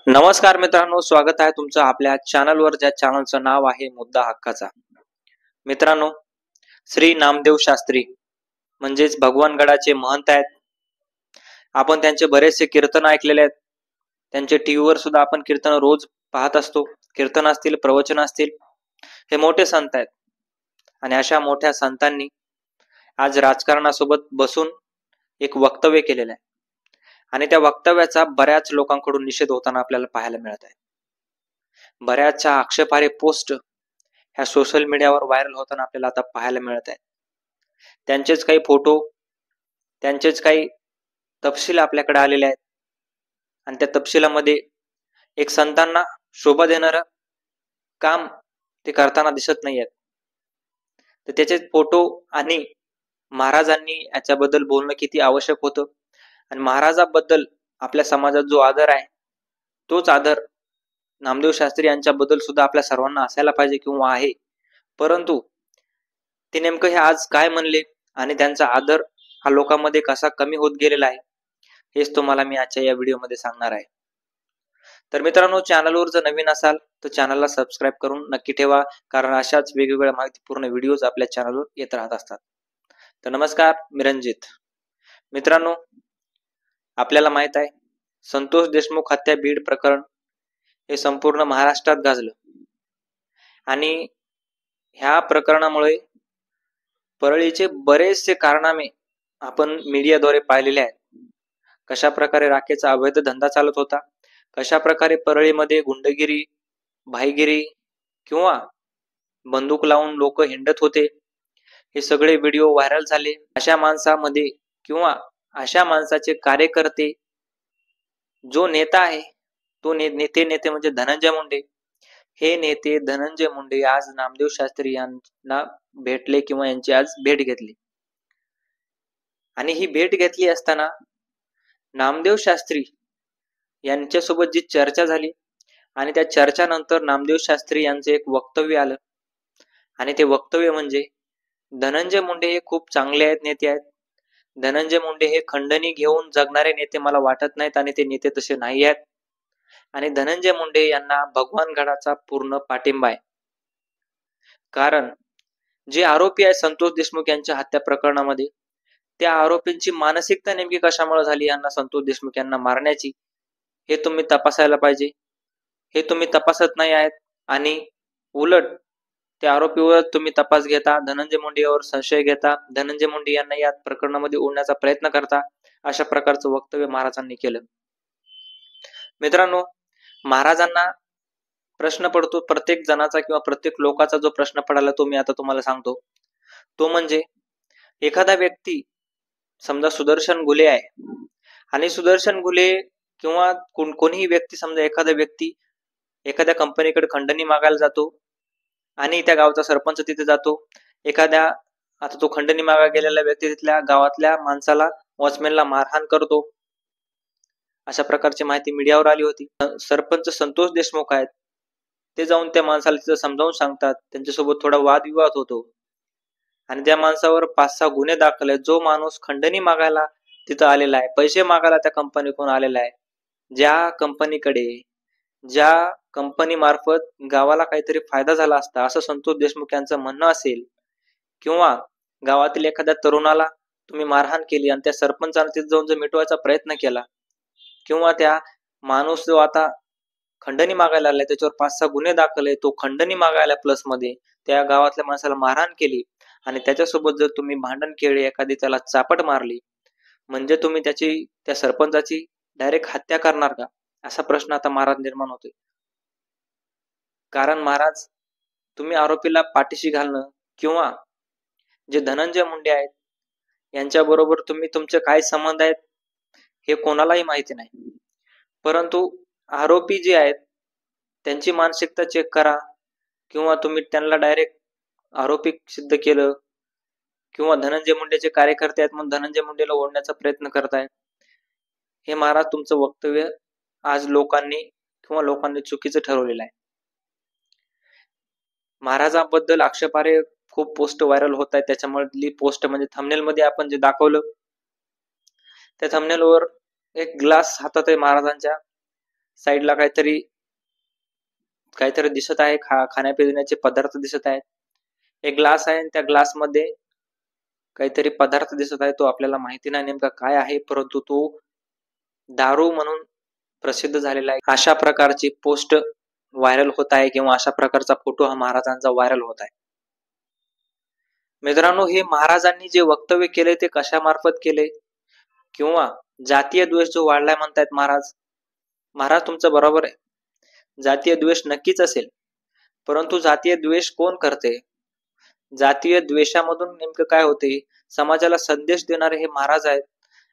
नमस्कार मित्रांनो, स्वागत आहे तुमचं आपल्या चॅनलवर, ज्या चॅनलचं नाव आहे मुद्दा हक्काचा. मित्रांनो, श्री नामदेव शास्त्री म्हणजेच भगवान गडाचे महंत आहेत. आपण त्यांचे बरेचसे कीर्तन ऐकलेले आहेत. त्यांचे टीव्हीवर सुद्धा आपण कीर्तन रोज पाहत असतो. कीर्तन असतील, प्रवचन असतील, हे मोठे संत आहेत. आणि अशा मोठ्या संतांनी आज राजकारणासोबत बसून एक वक्तव्य केलेलं आहे. आणि त्या वक्तव्याचा बऱ्याच लोकांकडून निषेध होताना आपल्याला पाहायला मिळत आहे. बऱ्याचशा आक्षेपार्ह पोस्ट ह्या सोशल मीडियावर व्हायरल होताना आपल्याला आता पाहायला मिळत आहे. त्यांचेच काही फोटो, त्यांचेच काही तपशील आपल्याकडे आलेले आहेत. आणि त्या तपशिलामध्ये एक संतांना शोभा देणारं काम ते करताना दिसत नाही आहेत. तर त्याचे फोटो आणि महाराजांनी याच्याबद्दल बोलणं किती आवश्यक होतं. आणि महाराजाबद्दल आपल्या समाजात जो आदर आहे, तोच आदर नामदेव शास्त्री यांच्याबद्दल सुद्धा आपल्या सर्वांना असायला पाहिजे किंवा आहे. परंतु ते नेमकं हे आज काय म्हणले आणि त्यांचा आदर हा लोकांमध्ये कसा कमी होत गेलेला आहे, हेच तुम्हाला मी आजच्या या व्हिडिओमध्ये सांगणार आहे. तर मित्रांनो, चॅनलवर जर नवीन असाल तर चॅनलला सबस्क्राईब करून नक्की ठेवा, कारण अशाच वेगवेगळ्या माहितीपूर्ण व्हिडिओज आपल्या चॅनलवर येत राहत असतात. तर नमस्कार, मी रणजित. मित्रांनो, आपल्याला माहित आहे, संतोष देशमुख हत्या बीड प्रकरण हे संपूर्ण महाराष्ट्रात गाजलं. आणि ह्या प्रकरणामुळे परळीचे बरेचसे कारनामे आपण मीडियाद्वारे पाहिलेले आहेत. कशा प्रकारे राखेचा अवैध धंदा चालत होता, कशा प्रकारे परळीमध्ये गुंडगिरी, भाईगिरी किंवा बंदूक लावून लोक हिंडत होते, हे सगळे व्हिडिओ व्हायरल झाले. अशा माणसामध्ये किंवा अशा माणसाचे कार्यकर्ते, जो नेता आहे तो नेते म्हणजे धनंजय मुंडे. हे नेते धनंजय मुंडे आज नामदेव शास्त्री यांना भेटले किंवा यांची आज भेट घेतली. आणि ही भेट घेतली असताना नामदेव शास्त्री यांच्यासोबत जी चर्चा झाली आणि त्या चर्चानंतर नामदेव शास्त्री यांचं एक वक्तव्य आलं. आणि ते वक्तव्य म्हणजे, धनंजय मुंडे हे खूप चांगले आहेत, नेते आहेत. धनंजय मुंडे हे खंडणी घेऊन जगणारे नेते मला वाटत नाहीत आणि ते नेते तसे नाही आहेत. आणि धनंजय मुंडे यांना भगवान गडाचा पूर्ण पाठिंबा आहे. कारण जे आरोपी आहे संतोष देशमुख यांच्या हत्या प्रकरणामध्ये, त्या आरोपींची मानसिकता नेमकी कशामुळे झाली यांना, संतोष देशमुख यांना मारण्याची, हे तुम्ही तपासायला पाहिजे. हे तुम्ही तपासत नाही आहेत आणि उलट त्या आरोपीवर तुम्ही तपास घेता, धनंजय मुंडे यावर संशय घेता, धनंजय मुंडे यांना या प्रकरणामध्ये ओढण्याचा प्रयत्न करता. अशा प्रकारचं वक्तव्य महाराजांनी केलं. मित्रांनो, महाराजांना प्रश्न पडतो प्रत्येक जणाचा किंवा प्रत्येक लोकाचा. जो प्रश्न पडाला तो मी आता तुम्हाला सांगतो. तो म्हणजे, एखादा व्यक्ती समजा सुदर्शन घुले आहे आणि सुदर्शन घुले किंवा कोणीही व्यक्ती, समजा एखादा व्यक्ती एखाद्या कंपनीकडे खंडणी मागायला जातो आणि त्या गावचा सरपंच तिथे जातो. आता तो खंडणी मागा गेलेला व्यक्ती तिथल्या गावातल्या माणसाला, वॉचमॅनला मारहाण करतो. अशा प्रकारची माहिती मीडियावर आली होती. सरपंच संतोष देशमुख आहेत, ते जाऊन त्या माणसाला तिथं समजावून सांगतात. त्यांच्यासोबत थोडा वादविवाद होतो आणि त्या माणसावर 5-6 गुन्हे दाखल आहेत. जो माणूस खंडणी मागायला तिथं आलेला आहे, पैसे मागायला त्या कंपनीकडून आलेला आहे, ज्या कंपनी मार्फत गावाला काहीतरी फायदा झाला असता असं संतोष देशमुख यांचं म्हणणं असेल, किंवा गावातील एखाद्या तरुणाला तुम्ही मारहाण केली आणि त्या सरपंचाने तिथे जाऊन जर मिटवायचा प्रयत्न केला, किंवा त्या माणूस जो आता खंडणी मागायला आलाय त्याच्यावर 5-6 गुन्हे दाखल आहे, तो खंडणी मागायला प्लस मध्ये त्या गावातल्या माणसाला मारहाण केली आणि त्याच्यासोबत जर तुम्ही भांडण केले, एखादी त्याला चापट मारली, म्हणजे तुम्ही त्या सरपंचाची डायरेक्ट हत्या करणार का, असा प्रश्न आता महाराज निर्माण होतोय. कारण महाराज, तुम्ही आरोपीला पाठीशी घालणं किंवा जे धनंजय मुंडे आहेत यांच्याबरोबर तुमचे काय संबंध आहेत हे कोणालाही माहिती नाही. परंतु आरोपी जे आहेत त्यांची मानसिकता चेक करा, किंवा तुम्ही त्यांना डायरेक्ट आरोपी सिद्ध केलं, किंवा धनंजय मुंडेचे कार्यकर्ते आहेत म्हणून धनंजय मुंडेला ओढण्याचा प्रयत्न करताय. हे महाराज तुमचं वक्तव्य आज लोकांनी चुकीचं ठरवलेलं आहे. महाराजांबद्दल आक्षेपार्ह खूप पोस्ट व्हायरल होत आहेत. त्याच्यामधली पोस्ट म्हणजे थंबनेल मध्ये आपण जे दाखवलं, त्या थंबनेलवर एक ग्लास हातात आहे महाराजांच्या साईडला काहीतरी काहीतरी दिसत आहे, खाण्यापिण्याचे पदार्थ दिसत आहेत. एक ग्लास आहे, त्या ग्लास मध्ये काहीतरी पदार्थ दिसत आहे. तो आपल्याला माहिती नाही नेमका काय आहे, परंतु तो दारू म्हणून प्रसिद्ध झालेला आहे. अशा प्रकारची पोस्ट व्हायरल होत आहे किंवा अशा प्रकारचा फोटो हा महाराजांचा व्हायरल होत आहे. मित्रांनो, हे महाराजांनी जे वक्तव्य केले ते कशामार्फत केले, किंवा जातीय द्वेष जो वाढलाय म्हणतायत महाराज. महाराज तुमचं बरोबर आहे, जातीय द्वेष नक्कीच असेल, परंतु जातीय द्वेष कोण करते? जातीय द्वेषामधून नेमकं काय होते? समाजाला संदेश देणारे हे महाराज आहेत.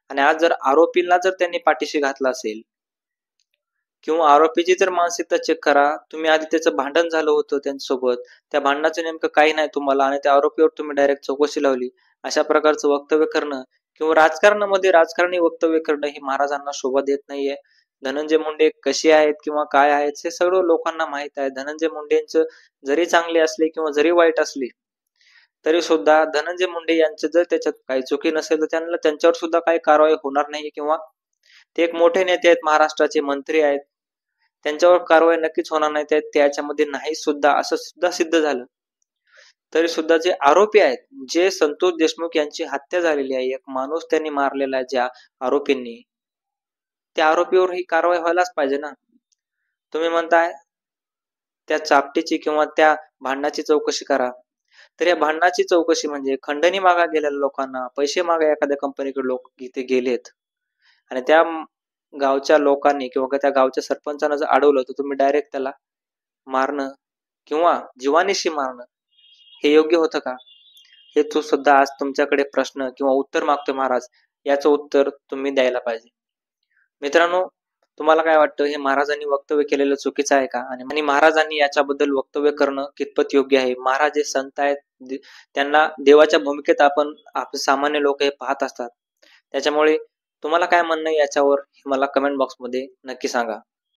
आणि आज जर आरोपींना जर त्यांनी पाठीशी घातला असेल, किंवा आरोपीची जर मानसिकता चेक करा, तुम्ही आधी त्याचं भांडण झालं होतं त्यांच्यासोबत, त्या भांडणाचं नेमकं काही नाही तुम्हाला, आणि त्या आरोपीवर तुम्ही डायरेक्ट चौकशी लावली. अशा प्रकारचं वक्तव्य करणं किंवा राजकारणामध्ये राजकारणी वक्तव्य करणं हे महाराजांना शोभा देत नाहीये. धनंजय मुंडे कसे आहेत किंवा काय आहेत हे सर्व लोकांना माहित आहे. धनंजय मुंडेंचं जरी चांगले असले किंवा जरी वाईट असले तरी सुद्धा धनंजय मुंडे यांचे जर त्याच्यात काही चुकी नसेल तर त्यांच्यावर सुद्धा काही कारवाई होणार नाही, किंवा ते एक मोठे नेते आहेत, महाराष्ट्राचे मंत्री आहेत, त्यांच्यावर कारवाई नक्कीच होणार नाही. त्याच्यामध्ये नाही सुद्धा असं सुद्धा सिद्ध झालं तरी सुद्धा जे आरोपी आहेत, जे संतोष देशमुख यांची हत्या झालेली आहे, एक माणूस त्यांनी मारलेला आहे ज्या आरोपींनी, त्या आरोपीवर ही कारवाई व्हायलाच पाहिजे ना. तुम्ही म्हणताय त्या चापटीची किंवा त्या भांडणाची चौकशी करा, तर या भांडणाची चौकशी म्हणजे खंडणी मागा गेलेल्या लोकांना, पैसे मागा एखाद्या कंपनीकडे लोक इथे गेलेत, आणि त्या गावच्या लोकांनी किंवा त्या गावच्या सरपंचानं जर अडवलं तर तुम्ही डायरेक्ट त्याला मारणं किंवा जीवानीशी मारणं हे योग्य होतं का? हे तो सुद्धा आज तुमच्याकडे प्रश्न किंवा उत्तर मागतोय महाराज, याचं उत्तर तुम्ही द्यायला पाहिजे. मित्रांनो, तुम्हाला काय वाटतं, हे महाराजांनी वक्तव्य केलेलं चुकीचं आहे का? आणि महाराजांनी याच्याबद्दल वक्तव्य करणं कितपत योग्य आहे? महाराज हे संत आहेत, त्यांना देवाच्या भूमिकेत आपण सामान्य लोक हे पाहत असतात. त्याच्यामुळे तुम्हाला काय म्हणणं याच्यावर मला कमेंट बॉक्समध्ये नक्की सांगा.